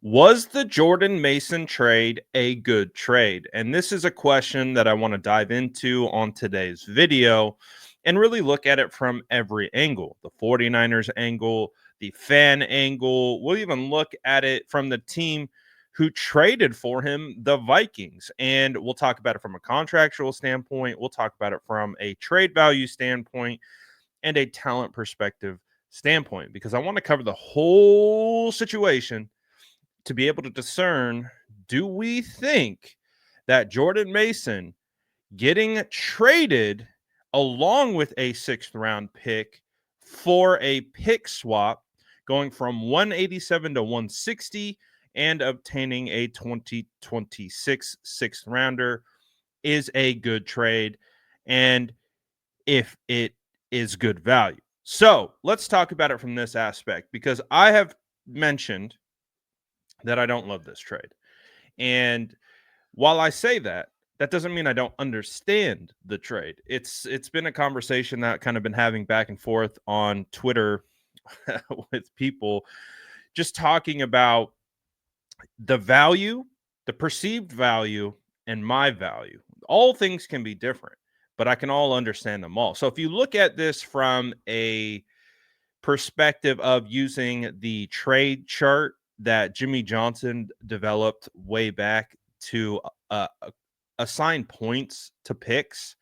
Was the Jordan Mason trade a good trade? And this is a question that I want to dive into on today's video and really look at it from every angle: the 49ers angle, the fan angle. We'll even look at it from the team who traded for him, the Vikings. And we'll talk about it from a contractual standpoint. We'll talk about it from a trade value standpoint and a talent perspective standpoint, because I want to cover the whole situation to be able to discern, do we think that Jordan Mason getting traded along with a sixth round pick for a pick swap, going from 187 to 160 and obtaining a 2026 sixth rounder, is a good trade, and if it is good value? So let's talk about it from this aspect, because I have mentioned that I don't love this trade. And while I say that, that doesn't mean I don't understand the trade. It's been a conversation that kind of been having back and forth on Twitter with people, just talking about the value, the perceived value, and my value. All things can be different, but I can all understand them all. So if you look at this from a perspective of using the trade chart that Jimmy Johnson developed way back to assign points to picks,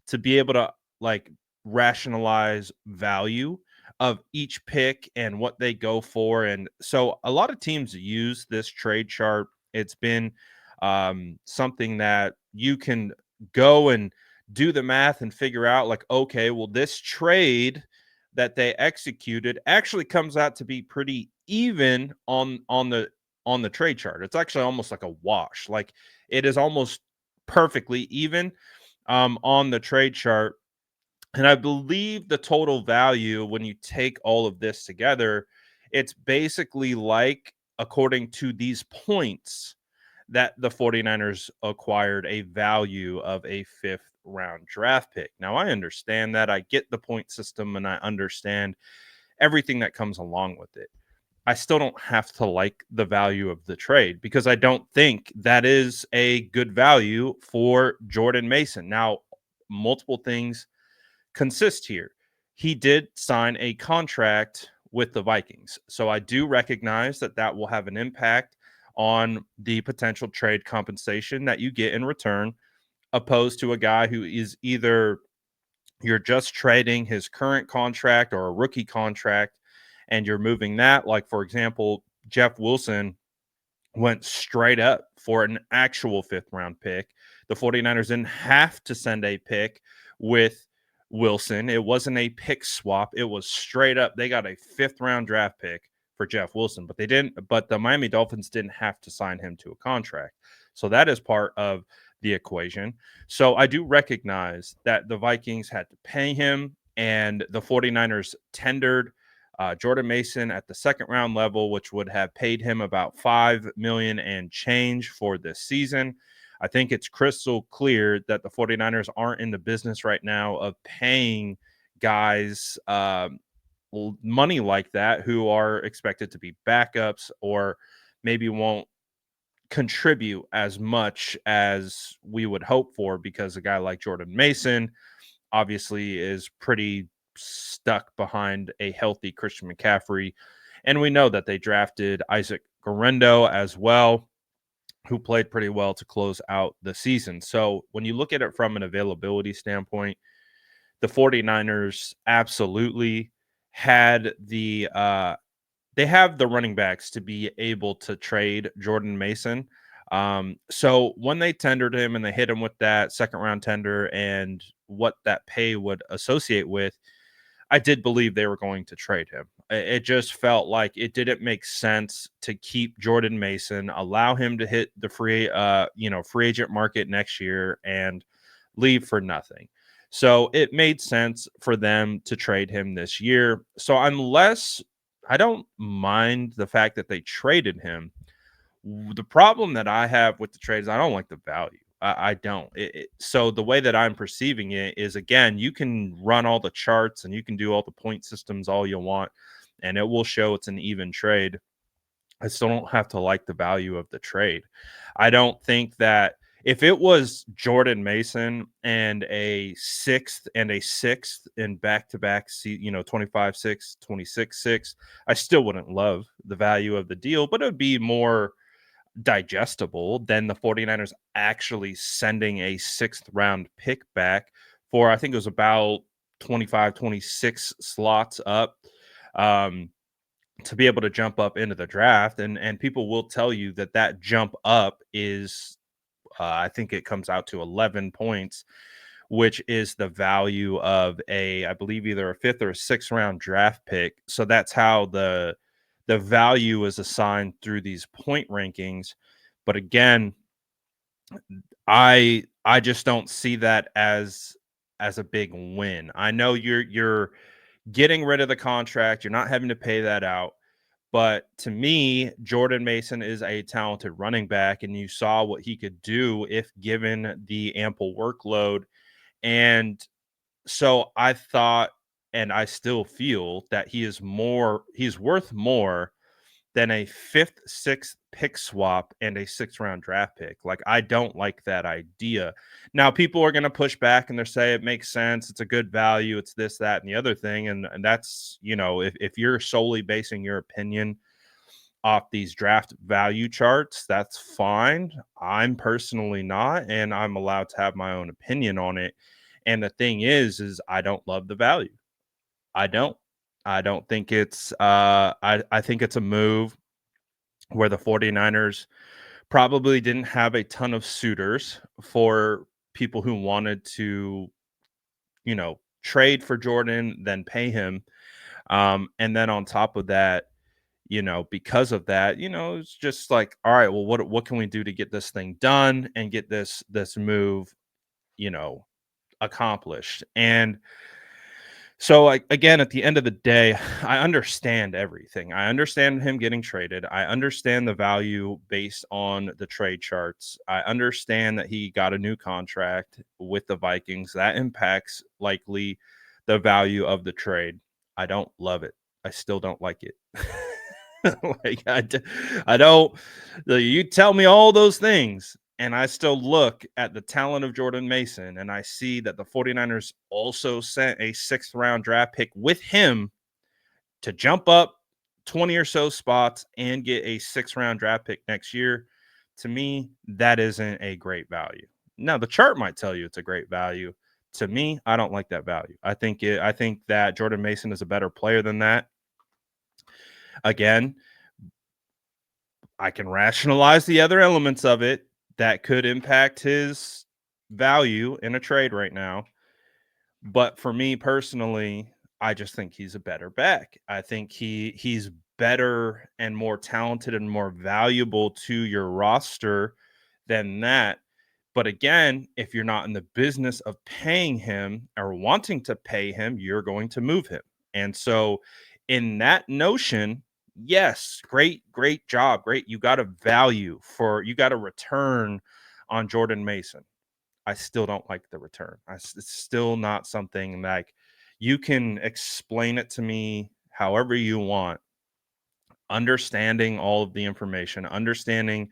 to be able to like rationalize value of each pick and what they go for. And so a lot of teams use this trade chart. It's been something that you can go and do the math and figure out, like, okay, well, this trade that they executed actually comes out to be pretty even on the trade chart. It's actually almost like a wash. Like, it is almost perfectly even on the trade chart. And I believe the total value, when you take all of this together, it's basically like, according to these points, that the 49ers acquired a value of a fifth round draft pick. Now, I understand that. I get the point system and I understand everything that comes along with it. I still don't have to like the value of the trade, because I don't think that is a good value for Jordan Mason. Now, multiple things consist here. He did sign a contract with the Vikings. So I do recognize that that will have an impact on the potential trade compensation that you get in return, opposed to a guy who is either you're just trading his current contract or a rookie contract and you're moving that. Like, for example, Jeff Wilson went straight up for an actual fifth round pick. The 49ers didn't have to send a pick with Wilson. It wasn't a pick swap. It was straight up. They got a fifth round draft pick for Jeff Wilson, but the Miami Dolphins didn't have to sign him to a contract. So that is part of the equation. So I do recognize that the Vikings had to pay him, and the 49ers tendered Jordan Mason at the second round level, which would have paid him about $5 million and change for this season. I think it's crystal clear that the 49ers aren't in the business right now of paying guys money like that who are expected to be backups, or maybe won't contribute as much as we would hope for, because a guy like Jordan Mason obviously is pretty stuck behind a healthy Christian McCaffrey. And we know that they drafted Isaac Guerrero as well, who played pretty well to close out the season. So when you look at it from an availability standpoint, the 49ers absolutely had they have the running backs to be able to trade Jordan Mason. So when they tendered him and they hit him with that second round tender and what that pay would associate with, I did believe they were going to trade him. It just felt like it didn't make sense to keep Jordan Mason, allow him to hit the free agent market next year and leave for nothing. So it made sense for them to trade him this year. So I don't mind the fact that they traded him. The problem that I have with the trade is I don't like the value. I don't. So the way that I'm perceiving it is, again, you can run all the charts and you can do all the point systems all you want, and it will show it's an even trade. I still don't have to like the value of the trade. I don't think that if it was Jordan Mason and a sixth in back to back, 25 6, 26 6, I still wouldn't love the value of the deal, but it would be more digestible than the 49ers actually sending a sixth round pick back for, I think it was about 25, 26 slots up. Um, to be able to jump up into the draft, and people will tell you that that jump up is I think it comes out to 11 points, which is the value of a, I believe, either a fifth or a sixth round draft pick. So that's how the value is assigned through these point rankings. But again, I just don't see that as a big win. I know you're getting rid of the contract, you're not having to pay that out. But to me, Jordan Mason is a talented running back, and you saw what he could do if given the ample workload. And so I thought, and I still feel that he's worth more than a fifth, sixth pick swap and a sixth round draft pick. Like, I don't like that idea. Now, people are going to push back and they're say it makes sense. It's a good value. It's this, that, and the other thing. And that's, if you're solely basing your opinion off these draft value charts, that's fine. I'm personally not, and I'm allowed to have my own opinion on it. And the thing is I don't love the value. I don't. I don't think it's I think it's a move where the 49ers probably didn't have a ton of suitors for people who wanted to, trade for Jordan, then pay him. And then on top of that, because of that, it's just like, all right, well, what can we do to get this thing done and get this move, you know, accomplished? And so, like, again, at the end of the day, I understand everything. I understand him getting traded. I understand the value based on the trade charts. I understand that he got a new contract with the Vikings. That impacts likely the value of the trade. I don't love it. I still don't like it. like I don't. You tell me all those things, and I still look at the talent of Jordan Mason, and I see that the 49ers also sent a sixth round draft pick with him to jump up 20 or so spots and get a sixth round draft pick next year. To me, that isn't a great value. Now, the chart might tell you it's a great value. To me, I don't like that value. I think that Jordan Mason is a better player than that. Again, I can rationalize the other elements of it that could impact his value in a trade right now. But for me personally, I just think he's a better back. I think he's better and more talented and more valuable to your roster than that. But again, if you're not in the business of paying him or wanting to pay him, you're going to move him. And so, in that notion, yes, great job. Great. You got a return on Jordan Mason. I still don't like the return. It's still not something like you can explain it to me however you want, understanding all of the information, understanding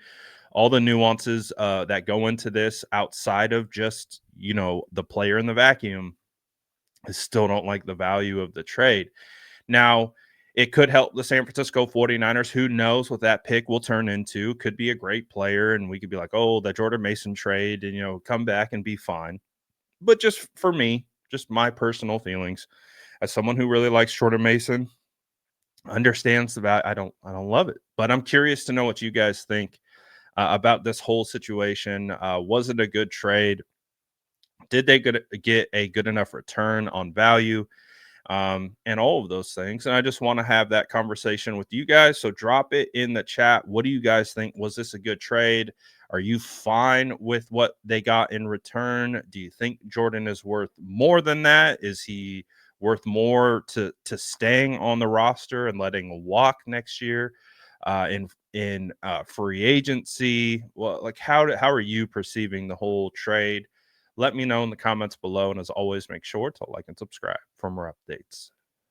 all the nuances that go into this outside of just, the player in the vacuum. I still don't like the value of the trade. Now, it could help the San Francisco 49ers. Who knows what that pick will turn into? Could be a great player, and we could be like, oh, the Jordan Mason trade, and, come back and be fine. But just for me, just my personal feelings, as someone who really likes Jordan Mason, understands the value, I don't love it. But I'm curious to know what you guys think about this whole situation. Was it a good trade? Did they get a good enough return on value? And all of those things. And I just want to have that conversation with you guys. So drop it in the chat. What do you guys think? Was this a good trade? Are you fine with what they got in return? Do you think Jordan is worth more than that? Is he worth more to staying on the roster and letting walk next year in free agency? Well, like how are you perceiving the whole trade? Let me know in the comments below. And as always, make sure to like and subscribe for more updates.